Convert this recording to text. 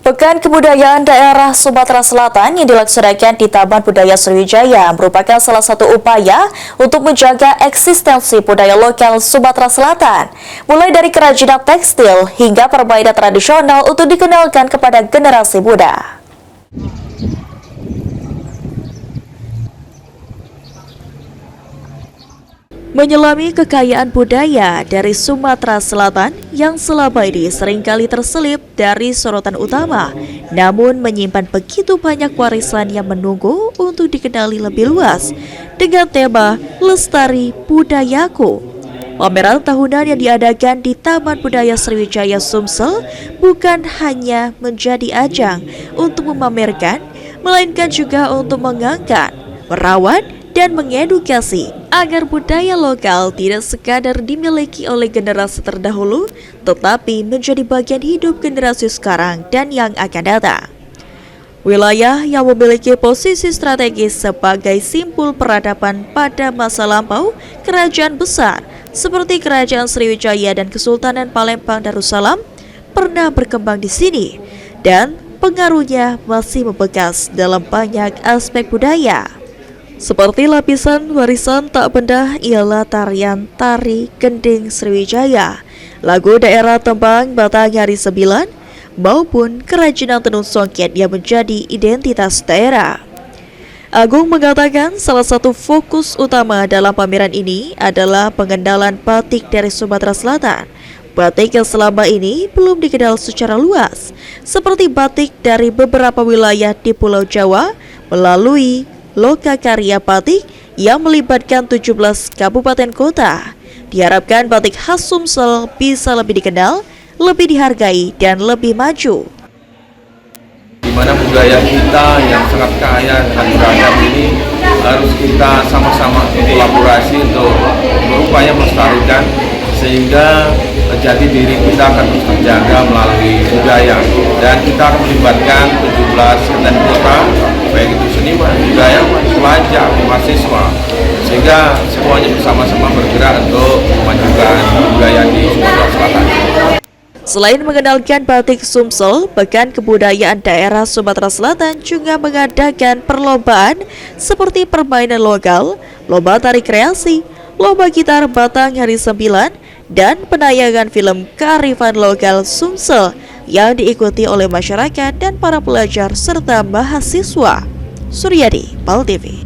Pekan Kebudayaan Daerah Sumatera Selatan yang dilaksanakan di Taman Budaya Sriwijaya merupakan salah satu upaya untuk menjaga eksistensi budaya lokal Sumatera Selatan, mulai dari kerajinan tekstil hingga permainan tradisional untuk dikenalkan kepada generasi muda. Menyelami kekayaan budaya dari Sumatera Selatan yang selama ini seringkali terselip dari sorotan utama, namun menyimpan begitu banyak warisan yang menunggu untuk dikenali lebih luas dengan tema Lestari Budayaku. Pameran tahunan yang diadakan di Taman Budaya Sriwijaya Sumsel bukan hanya menjadi ajang untuk memamerkan, melainkan juga untuk mengangkat, merawat, dan mengedukasi agar budaya lokal tidak sekadar dimiliki oleh generasi terdahulu, tetapi menjadi bagian hidup generasi sekarang dan yang akan datang. Wilayah yang memiliki posisi strategis sebagai simpul peradaban pada masa lampau kerajaan besar seperti Kerajaan Sriwijaya dan Kesultanan Palembang Darussalam pernah berkembang di sini, dan pengaruhnya masih membekas dalam banyak aspek budaya. Seperti lapisan warisan tak benda ialah tarian Tari Gending Sriwijaya, lagu daerah tembang Batang Hari 9, maupun kerajinan tenun songket yang menjadi identitas daerah. Agung mengatakan salah satu fokus utama dalam pameran ini adalah pengenalan batik dari Sumatera Selatan. Batik yang selama ini belum dikenal secara luas, seperti batik dari beberapa wilayah di Pulau Jawa melalui Lokakarya Batik yang melibatkan 17 kabupaten kota. Diharapkan batik khas Sumsel bisa lebih dikenal, lebih dihargai, dan lebih maju. Di mana budaya kita yang sangat kaya dan beragam ini harus kita sama-sama kolaborasi untuk berupaya melestarikan, sehingga jati diri kita akan terus terjaga melalui budaya, dan kita akan melibatkan 17 kabupaten kota, baik itu seniman, budayawan, pelajar, mahasiswa, sehingga semuanya bersama-sama bergerak untuk memajukan budaya di Sumatera Selatan. Selain mengenalkan batik Sumsel, Pekan Kebudayaan Daerah Sumatera Selatan juga mengadakan perlombaan seperti permainan lokal, lomba tari kreasi, lomba gitar Batang Hari 9, dan penayangan film kearifan lokal Sumsel yang diikuti oleh masyarakat dan para pelajar serta mahasiswa. Suryadi, PAL TV.